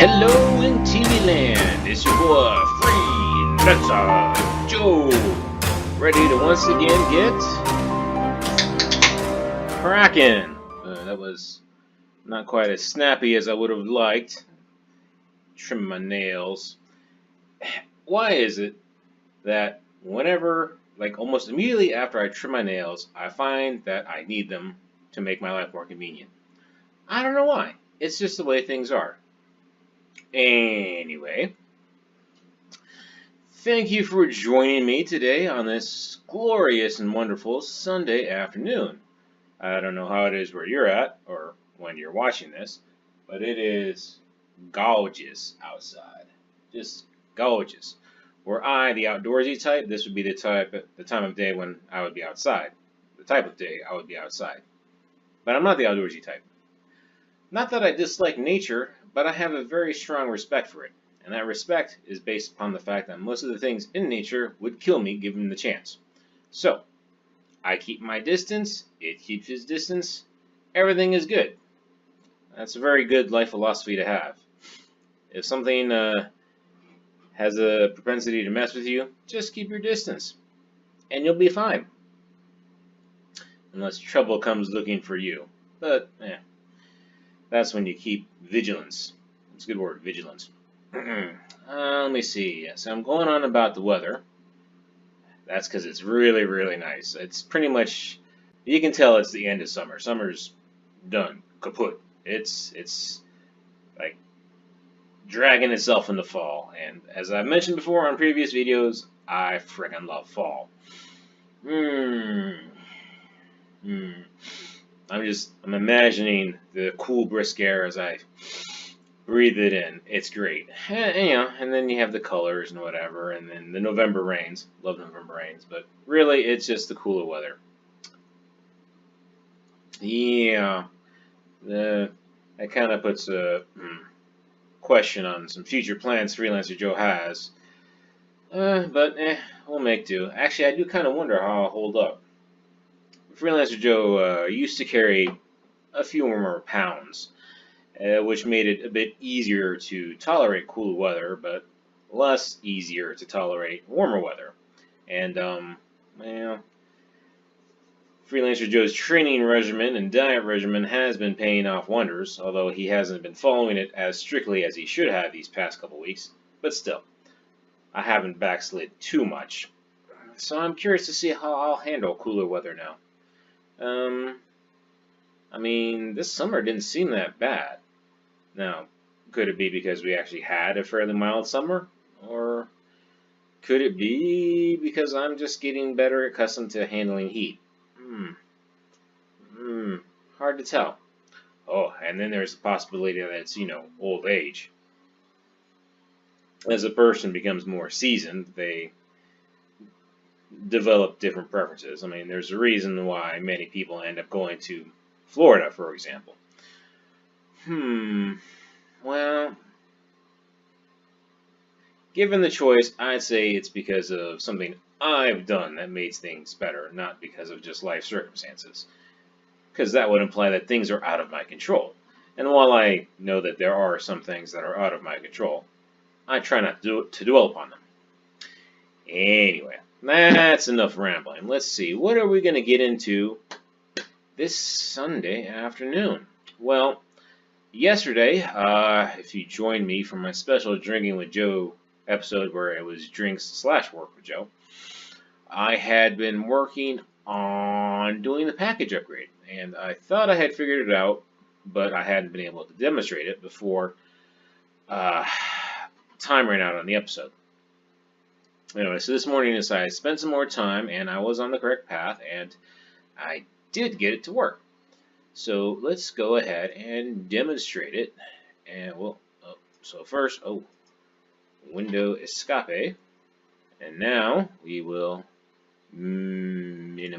Hello in TV land, it's your boy Freelancer Joe, ready to once again get cracking. That was not quite as snappy as I would have liked. Trim my nails. Why is it that whenever, like almost immediately after I trim my nails, I find that I need them to make my life more convenient? I don't know why. It's just the way things are. Anyway, thank you for joining me today on this glorious and wonderful Sunday afternoon. I don't know how it is where you're at or when you're watching this, but it is gorgeous outside. Just gorgeous. Were I the outdoorsy type, this would be the time of day when I would be outside. The type of day I would be outside. But I'm not the outdoorsy type. Not that I dislike nature, but I have a very strong respect for it. And that respect is based upon the fact that most of the things in nature would kill me given the chance. So, I keep my distance, it keeps its distance, everything is good. That's a very good life philosophy to have. If something has a propensity to mess with you, just keep your distance, and you'll be fine. Unless trouble comes looking for you. But, that's when you keep vigilance. It's a good word, vigilance. Let me see. So I'm going on about the weather. That's because it's really, really nice. It's pretty much, you can tell it's the end of summer. Summer's done, kaput. It's like dragging itself into fall. And as I mentioned before on previous videos, I frickin' love fall. I'm imagining the cool, brisk air as I breathe it in. It's great. And then you have the colors and whatever, and then the November rains. Love November rains, but really, it's just the cooler weather. Yeah, that kind of puts a question on some future plans Freelancer Joe has. But we'll make do. Actually, I do kind of wonder how I'll hold up. Freelancer Joe used to carry a few more pounds, which made it a bit easier to tolerate cool weather, but less easier to tolerate warmer weather. And, Freelancer Joe's training regimen and diet regimen has been paying off wonders, although he hasn't been following it as strictly as he should have these past couple weeks. But still, I haven't backslid too much. So I'm curious to see how I'll handle cooler weather now. I mean, this summer didn't seem that bad. Now, could it be because we actually had a fairly mild summer? Or could it be because I'm just getting better accustomed to handling heat? Hard to tell. Oh, and then there's the possibility that it's, old age. As a person becomes more seasoned, they develop different preferences. I mean, there's a reason why many people end up going to Florida, for example. Well, given the choice, I'd say it's because of something I've done that makes things better, not because of just life circumstances. Because that would imply that things are out of my control. And while I know that there are some things that are out of my control, I try not to dwell upon them. Anyway, that's enough rambling. Let's see, what are we going to get into this Sunday afternoon? Well, yesterday, if you joined me for my special Drinking with Joe episode where it was drinks/work with Joe, I had been working on doing the package upgrade, and I thought I had figured it out, but I hadn't been able to demonstrate it before time ran out on the episode. Anyway, so this morning I decided to spend some more time, and I was on the correct path, and I did get it to work. So let's go ahead and demonstrate it. And so first, window escape, and now we will minimize,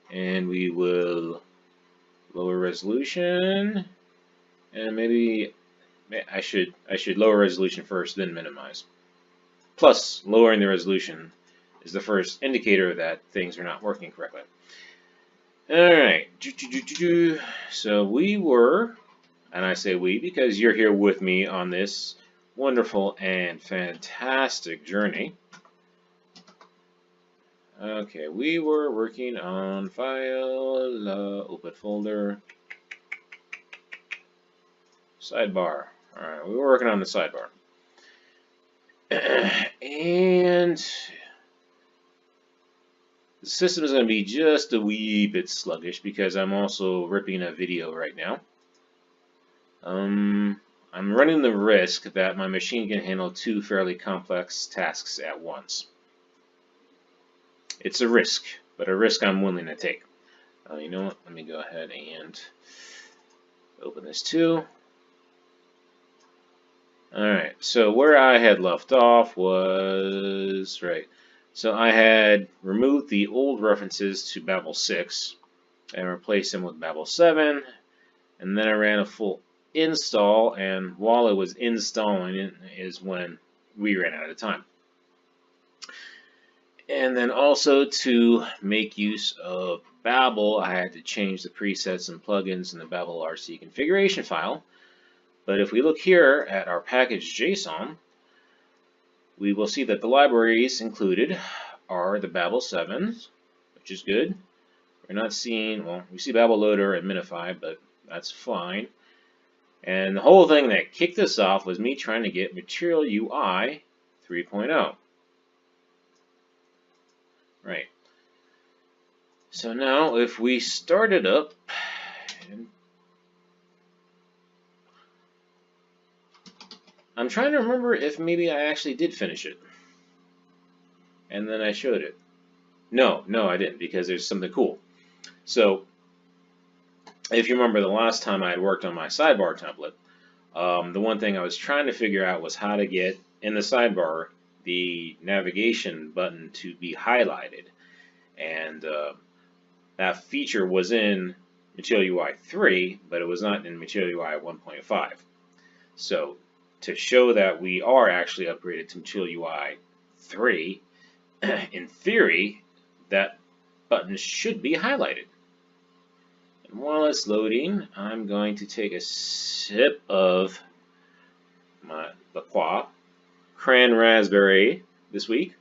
and we will lower resolution, and maybe I should lower resolution first, then minimize. Plus, lowering the resolution is the first indicator that things are not working correctly. Alright, so we were And I say we because you're here with me on this wonderful and fantastic journey. Okay, we were working on file, open folder, sidebar. Alright, we were working on the sidebar. And the system is going to be just a wee bit sluggish because I'm also ripping a video right now. I'm running the risk that my machine can handle 2 fairly complex tasks at once. It's a risk, but a risk I'm willing to take. You know what? Let me go ahead and open this too. Alright, so where I had left off was, right, so I had removed the old references to Babel 6 and replaced them with Babel 7, and then I ran a full install, and while it was installing it is when we ran out of time. And then also to make use of Babel, I had to change the presets and plugins in the Babel RC configuration file. But if we look here at our package JSON, we will see that the libraries included are the Babel 7s, which is good. We're not seeing, well, we see Babel Loader and Minify, but that's fine. And the whole thing that kicked this off was me trying to get Material UI 3.0. Right. So now if we start it up, I'm trying to remember if maybe I actually did finish it. And then I showed it. No, I didn't, because there's something cool. So if you remember the last time I had worked on my sidebar template, the one thing I was trying to figure out was how to get in the sidebar the navigation button to be highlighted. And that feature was in Material UI 3, but it was not in Material UI 1.5. So to show that we are actually upgraded to Material UI 3, in theory, that button should be highlighted. And while it's loading, I'm going to take a sip of my La Croix Cran Raspberry this week.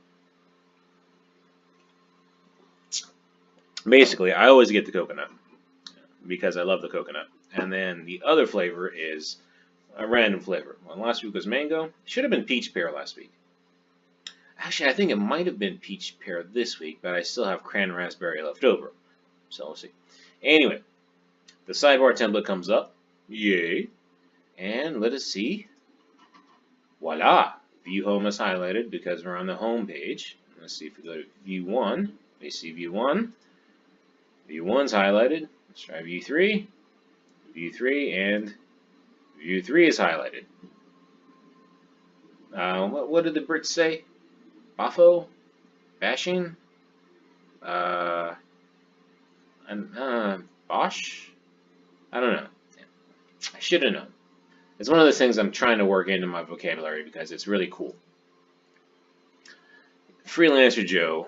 Basically, I always get the coconut because I love the coconut. And then the other flavor is a random flavor. Well, last week was mango. Should have been peach pear last week. Actually, I think it might have been peach pear this week, but I still have cran raspberry left over. So we'll see. Anyway, the sidebar template comes up. Yay. And let us see. Voila. View home is highlighted because we're on the home page. Let's see if we go to view 1. We see view 1. View 1's highlighted. Let's try view 3. View 3 and view 3 is highlighted. What did the Brits say? Baffo? Bashing? Bosh? I don't know. I should have known. It's one of those things I'm trying to work into my vocabulary because it's really cool. Freelancer Joe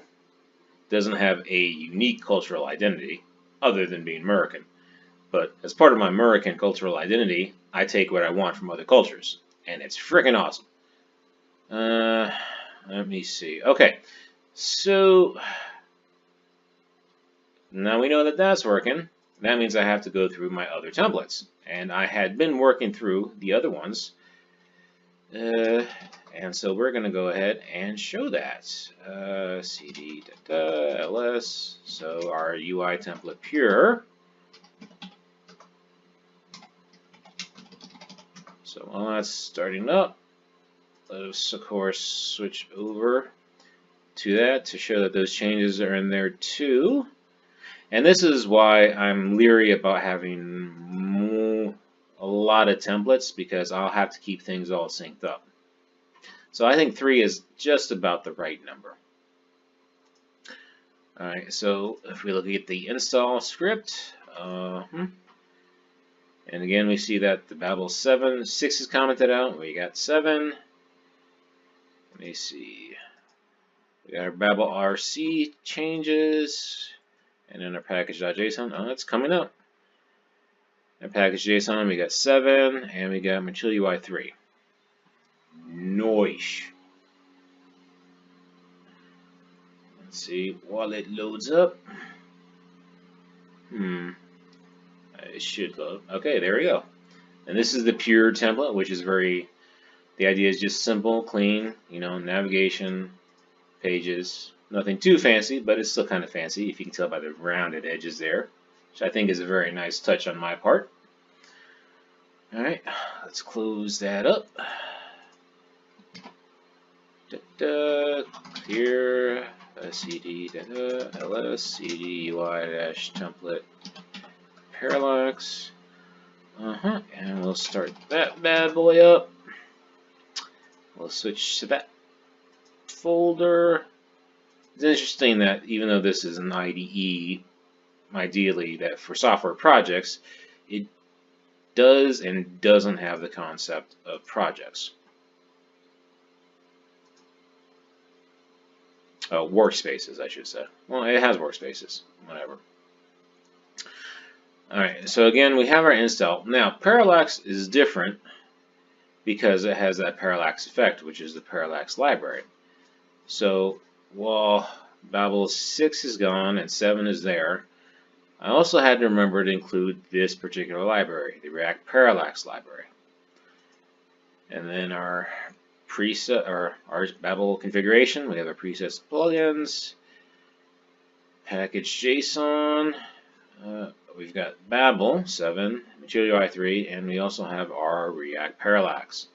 doesn't have a unique cultural identity other than being American. But as part of my American cultural identity, I take what I want from other cultures. And it's freaking awesome. Let me see. Okay, so now we know that that's working. That means I have to go through my other templates. And I had been working through the other ones. And so we're going to go ahead and show that. CD ls. So our UI template pure. So while that's starting up, let's of course switch over to that to show that those changes are in there too. And this is why I'm leery about having a lot of templates, because I'll have to keep things all synced up. So I think 3 is just about the right number. Alright, so if we look at the install script, and again we see that the Babel 6 is commented out. We got 7. Let me see. We got our Babel RC changes, and then our package.json. Oh, it's coming up. And package JSON, we got 7, and we got Material UI 3. Nice. Let's see, while it loads up. It should load. Okay, there we go. And this is the pure template, which is the idea is just simple, clean, navigation, pages. Nothing too fancy, but it's still kind of fancy, if you can tell by the rounded edges there, which I think is a very nice touch on my part. Alright, let's close that up. Here, cd ls cd ui template parallax. And we'll start that bad boy up. We'll switch to that folder. It's interesting that even though this is an IDE, ideally that for software projects, it does and doesn't have the concept of projects. Workspaces, I should say. Well, it has workspaces, whatever. Alright, so again, we have our install. Now, parallax is different because it has that parallax effect, which is the parallax library. So, while Babel 6 is gone and 7 is there, I also had to remember to include this particular library, the React Parallax library. And then our preset, or our Babel configuration, we have our presets plugins, package JSON, we've got Babel 7, Material UI 3, and we also have our React Parallax.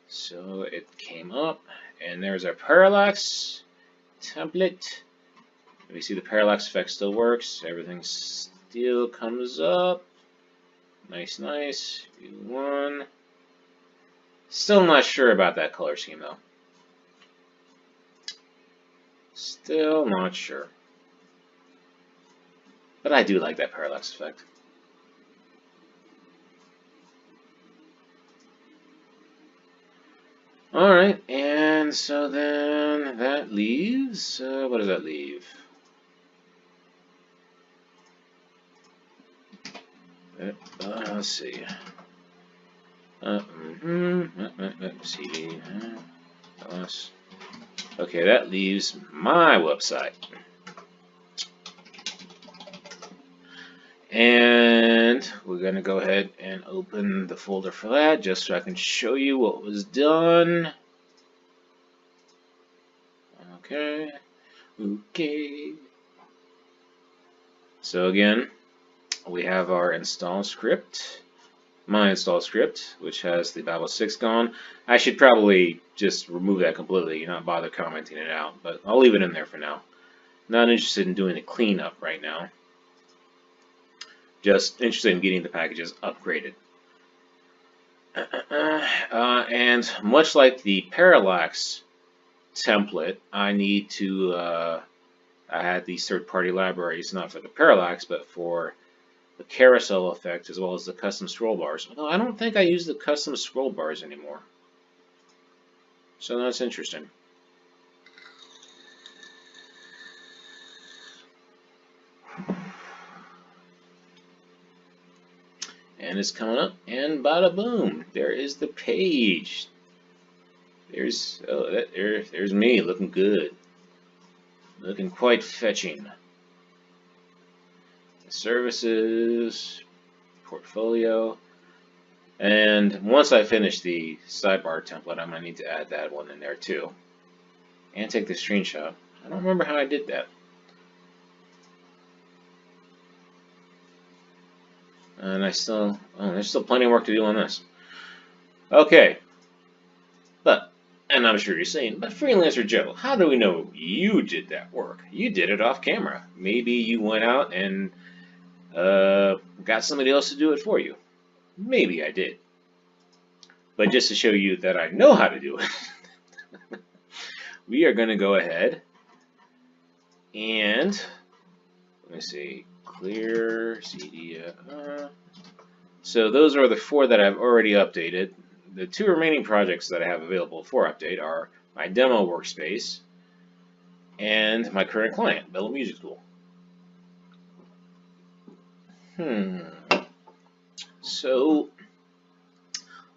So it came up, and there's our parallax template. We see the parallax effect still works. Everything still comes up. Nice, nice. V1. Still not sure about that color scheme though. Still not sure. But I do like that parallax effect. Alright, and so then that leaves, what does that leave? Let's see. CD. Okay, that leaves my website. And we're going to go ahead and open the folder for that just so I can show you what was done. Okay. So again, we have our install script, my install script, which has the Babel 6 gone. I should probably just remove that completely, not bother commenting it out, but I'll leave it in there for now. Not interested in doing a cleanup right now. Just interested in getting the packages upgraded. And much like the parallax template, I need to, I had these third-party libraries, not for the parallax, but for the carousel effect, as well as the custom scroll bars. Although I don't think I use the custom scroll bars anymore. So that's interesting. And it's coming up, and bada boom, there is the page. There's there's me looking good, looking quite fetching. Services, portfolio, and once I finish the sidebar template, I might need to add that one in there too, and take the screenshot. I don't remember how I did that. And there's still plenty of work to do on this. Okay, and I'm sure you're saying, but Freelancer Joe, how do we know you did that work? You did it off camera. Maybe you went out and got somebody else to do it for you. Maybe I did. But just to show you that I know how to do it, we are going to go ahead and, let me see, clear CD. So those are the 4 that I've already updated. The 2 remaining projects that I have available for update are my demo workspace and my current client, Bellow Music Tool. so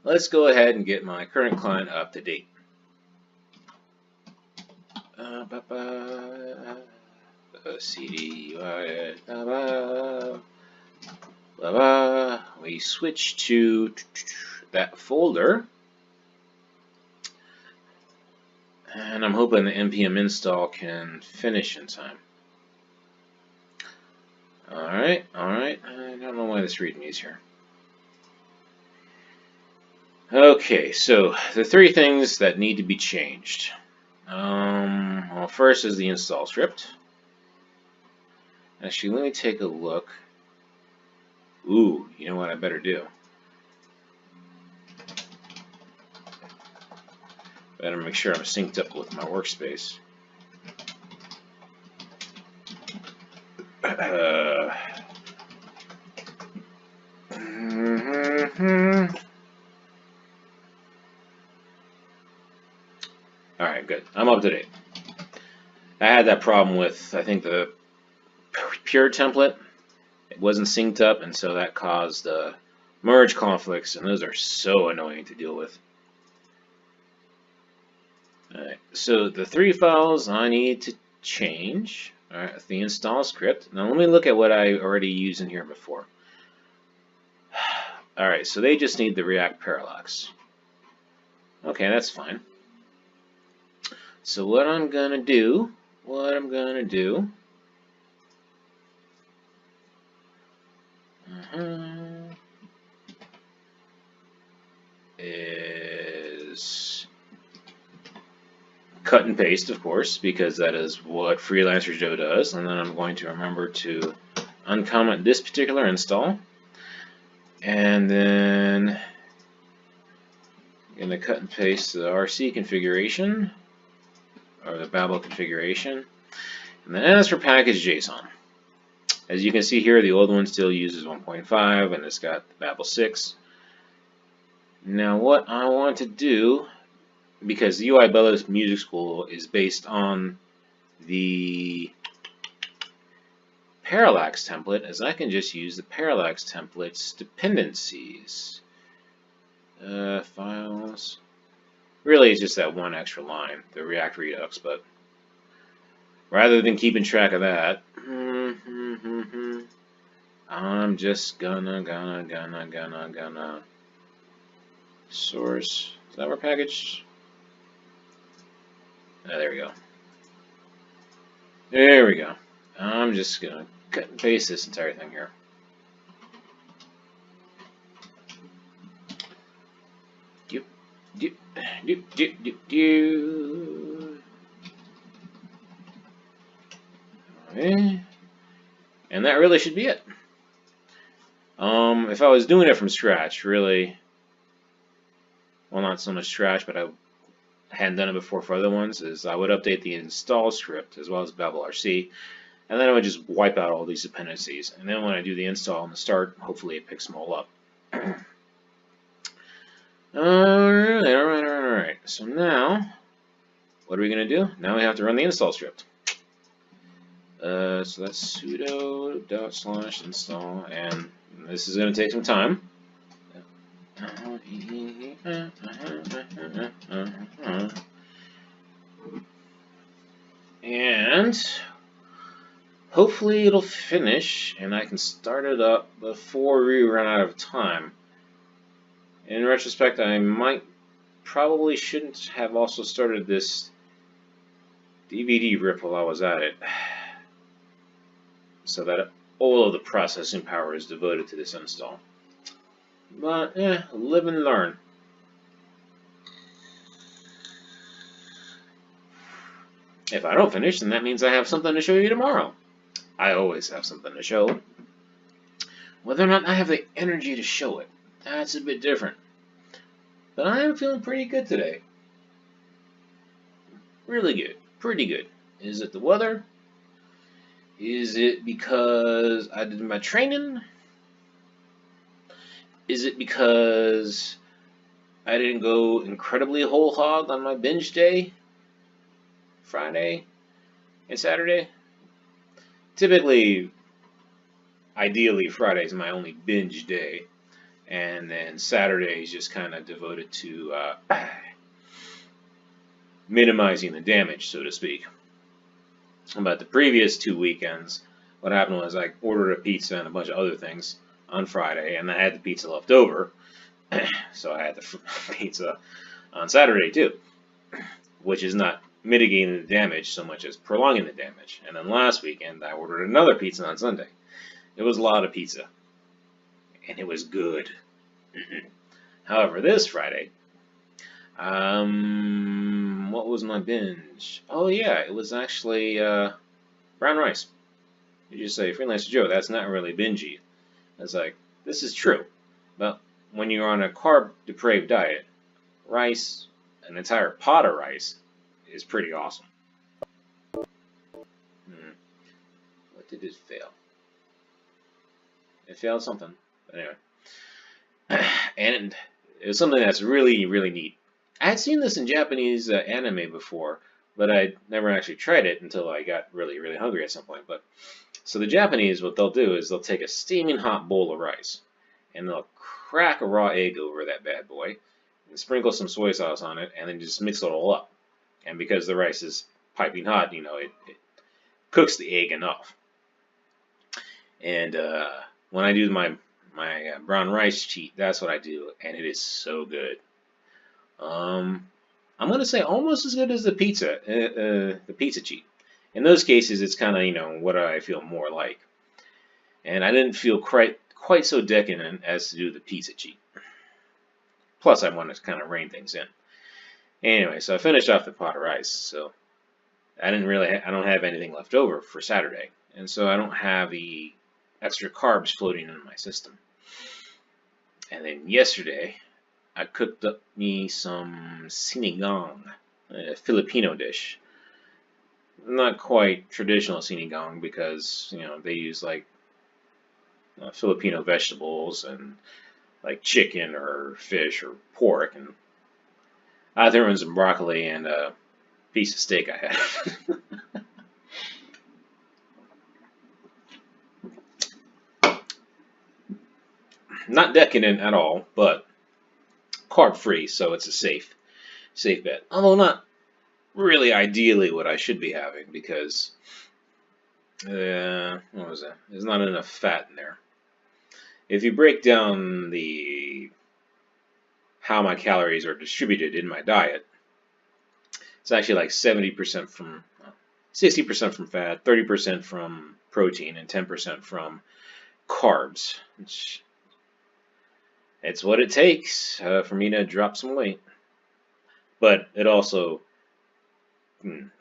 let's go ahead and get my current client up to date. CD, we switch to that folder, and I'm hoping the npm install can finish in time. Alright, I don't know why this readme is here. Okay, so the three things that need to be changed. Well, first is the install script. Actually, let me take a look. Ooh, you know what I better do? Better make sure I'm synced up with my workspace. Alright, good. I'm up to date. I had that problem with, I think, the pure template. It wasn't synced up, and so that caused merge conflicts, and those are so annoying to deal with. Alright, so the three files I need to change. Alright, the install script. Now let me look at what I already used in here before. Alright, so they just need the React parallax. Okay, that's fine. So what I'm gonna do is cut and paste, of course, because that is what Freelancer Joe does, and then I'm going to remember to uncomment this particular install, and then I'm going to cut and paste the RC configuration, or the Babel configuration, and then as for package JSON, as you can see here, the old one still uses 1.5, and it's got the Babel 6. Now what I want to do, because the UI Bellows Music School is based on the parallax template, is I can just use the parallax template's dependencies. Files. Really, it's just that one extra line, the React Redux, but rather than keeping track of that, I'm just gonna source. Is that our package? There we go. There we go. I'm just gonna cut and paste this entire thing here. Okay. And that really should be it. If I was doing it from scratch, really, well, not so much scratch, but I hadn't done it before for other ones, is I would update the install script as well as Babel RC, and then I would just wipe out all these dependencies. And then when I do the install and the start, hopefully it picks them all up. Alright. So now, what are we going to do? Now we have to run the install script. So that's sudo./install, and this is going to take some time. And hopefully it'll finish and I can start it up before we run out of time. In retrospect, I probably shouldn't have also started this DVD rip while I was at it, so that all of the processing power is devoted to this install. But, live and learn. If I don't finish, then that means I have something to show you tomorrow. I always have something to show. Whether or not I have the energy to show it, that's a bit different. But I am feeling pretty good today. Really good. Pretty good. Is it the weather? Is it because I did my training? Is it because I didn't go incredibly whole hog on my binge day? Friday and Saturday? Typically, ideally, Friday is my only binge day. and then Saturday is just kind of devoted to minimizing the damage, so to speak. But the previous 2 weekends, what happened was I ordered a pizza and a bunch of other things on Friday, and I had the pizza left over, so I had the pizza on Saturday too, which is not mitigating the damage so much as prolonging the damage. And then last weekend, I ordered another pizza on Sunday. It was a lot of pizza, and it was good. However, this Friday, what was my binge? Oh yeah, it was actually brown rice. You just say, Freelancer Joe, that's not really bingey. It's like, this is true. But when you're on a carb-depraved diet, rice, an entire pot of rice, is pretty awesome. What did it fail? It failed something. But anyway. And it was something that's really, really neat. I had seen this in Japanese anime before, but I never actually tried it until I got really, really hungry at some point. But so the Japanese, what they'll do is they'll take a steaming hot bowl of rice, and they'll crack a raw egg over that bad boy, and sprinkle some soy sauce on it, and then just mix it all up. And because the rice is piping hot, it cooks the egg enough. And when I do my brown rice cheat, that's what I do, and it is so good. I'm gonna say almost as good as the pizza cheat. In those cases, it's kind of what I feel more like, and I didn't feel quite so decadent as to do the pizza cheat. Plus, I wanted to kind of rein things in. Anyway, so I finished off the pot of rice, so I don't have anything left over for Saturday, and so I don't have the extra carbs floating in my system. And then yesterday, I cooked up me some sinigang, a Filipino dish. Not quite traditional sinigang because they use like Filipino vegetables and like chicken or fish or pork, and I threw in some broccoli and a piece of steak I had. Not decadent at all, but carb free, so it's a safe bet. Although not really ideally what I should be having because what was that? There's not enough fat in there. If you break down how my calories are distributed in my diet, it's actually like 70% from 60% from fat, 30% from protein, and 10% from carbs. It's what it takes for me to drop some weight. But it also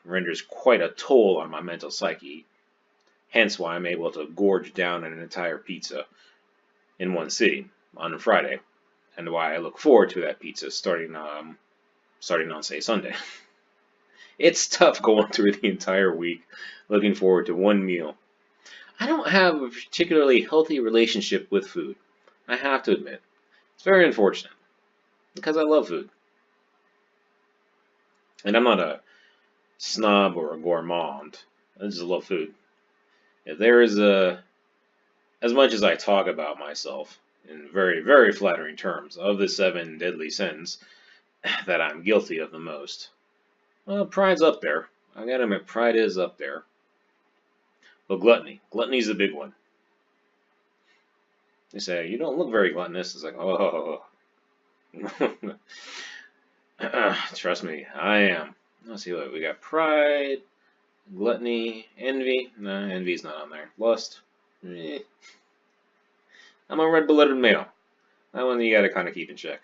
renders quite a toll on my mental psyche. Hence why I'm able to gorge down an entire pizza in one sitting on a Friday, and why I look forward to that pizza starting on say Sunday. It's tough going through the entire week looking forward to one meal. I don't have a particularly healthy relationship with food, I have to admit. It's very unfortunate because I love food. And I'm not a snob or a gourmand. I just love food. If there is as much as I talk about myself in very, very flattering terms of the 7 deadly sins that I'm guilty of the most, well, pride's up there. I gotta admit, pride is up there. But gluttony. Gluttony's a big one. They say, you don't look very gluttonous. It's like, oh. Trust me, I am. Let's see what we got. Pride, gluttony, envy. No, envy's not on there. Lust. I'm a red-blooded male. That one you gotta kind of keep in check.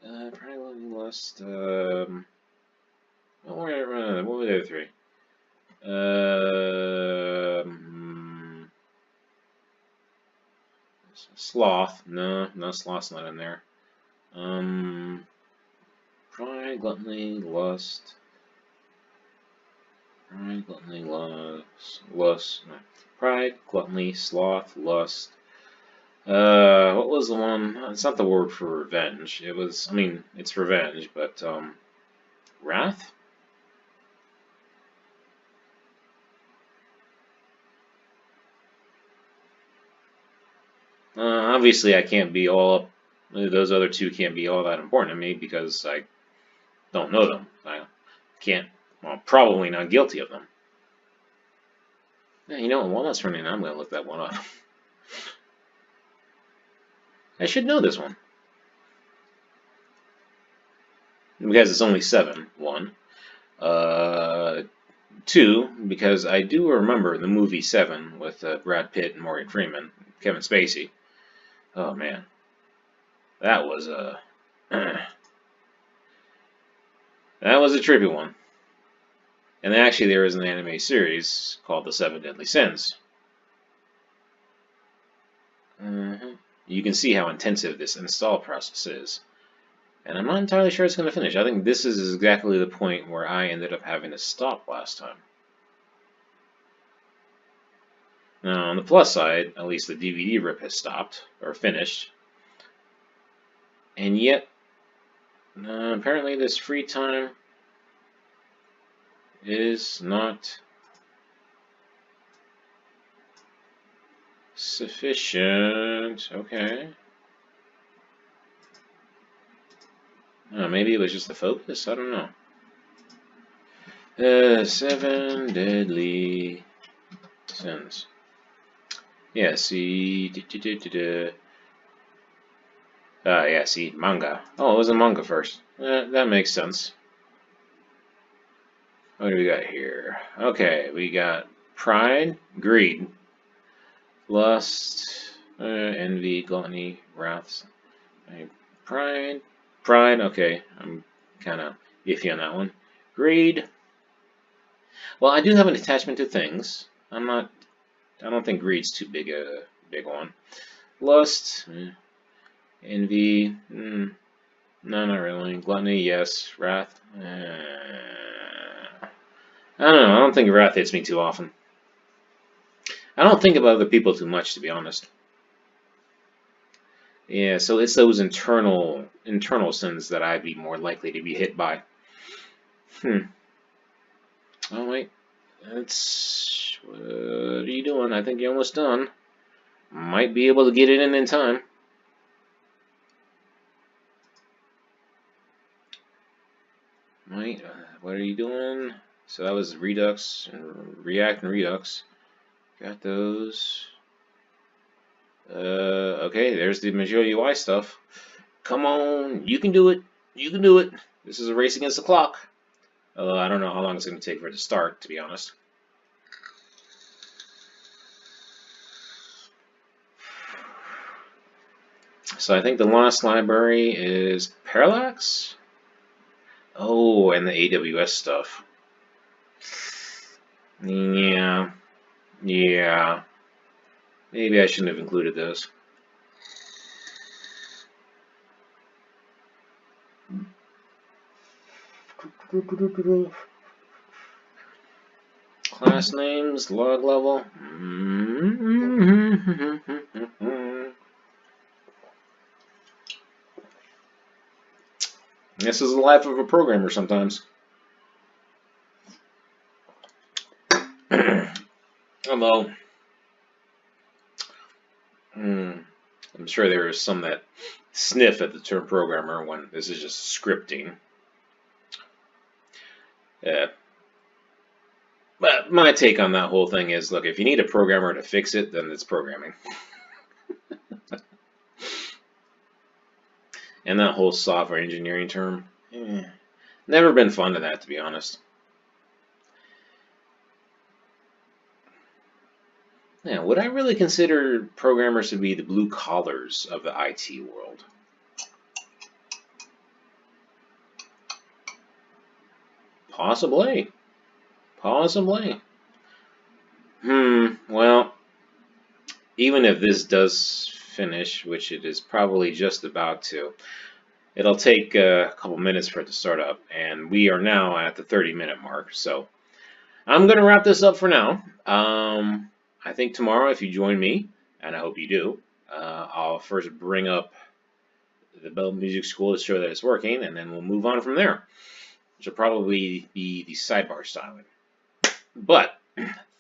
Pride, gluttony, lust. What were the other 3? Sloth. No, sloth's not in there. Pride, gluttony, lust. Pride, gluttony, lust. No. Pride, gluttony, sloth, lust. What was the one? It's not the word for revenge. It was, it's revenge, but, wrath? Obviously, I can't be all up Those other two can't be all that important to me because I don't know them. I can't, well, probably not guilty of them. Yeah, you know, while that's running, I'm going to look that one up. I should know this one. Because it's only 7, 1. 2, because I do remember the movie 7 with Brad Pitt and Morgan Freeman, Kevin Spacey. Oh man, that was a that was a trippy one. And actually, there is an anime series called The Seven Deadly Sins. You can see how intensive this install process is. And I'm not entirely sure it's going to finish. I think this is exactly the point where I ended up having to stop last time. Now, on the plus side, at least the DVD rip has stopped, or finished. And yet, apparently this free time is not sufficient. Okay. Maybe it was just the focus? I don't know. 7 Deadly Sins. Yeah, see. Yeah, see, manga. Oh, it was a manga first. That makes sense. What do we got here? Okay, we got pride, greed, lust, envy, gluttony, wrath. Pride, okay. I'm kind of iffy on that one. Greed. Well, I do have an attachment to things. I don't think greed's too big a one. Lust, envy, no, not really. Gluttony, yes. Wrath, I don't know. I don't think wrath hits me too often. I don't think about other people too much, to be honest. Yeah, so it's those internal sins that I'd be more likely to be hit by. Oh wait, what are you doing? I think you're almost done. Might be able to get it in time. Wait, what are you doing? So that was Redux and React and Redux. Got those. Okay, there's the Visual UI stuff. Come on, you can do it. You can do it. This is a race against the clock. Although I don't know how long it's going to take for it to start, to be honest. So I think the last library is Parallax? Oh, and the AWS stuff. Yeah. Maybe I shouldn't have included those. Class names, log level. This is the life of a programmer sometimes. Although, I'm sure there are some that sniff at the term programmer when this is just scripting. But my take on that whole thing is, look, if you need a programmer to fix it, then it's programming. And that whole software engineering term, never been fond of that, to be honest. Yeah, would I really consider programmers to be the blue collars of the IT world? Possibly. Well, even if this does finish, which it is probably just about to, it'll take a couple minutes for it to start up, and we are now at the 30-minute mark, so I'm going to wrap this up for now. I think tomorrow, if you join me, and I hope you do, I'll first bring up the Bell Music School to show that it's working, and then we'll move on from there, which will probably be the sidebar styling. But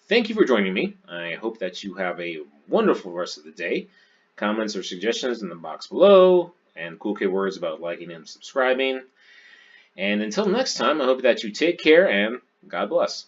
thank you for joining me. I hope that you have a wonderful rest of the day. Comments or suggestions in the box below, and cool kid words about liking and subscribing. And until next time, I hope that you take care and God bless.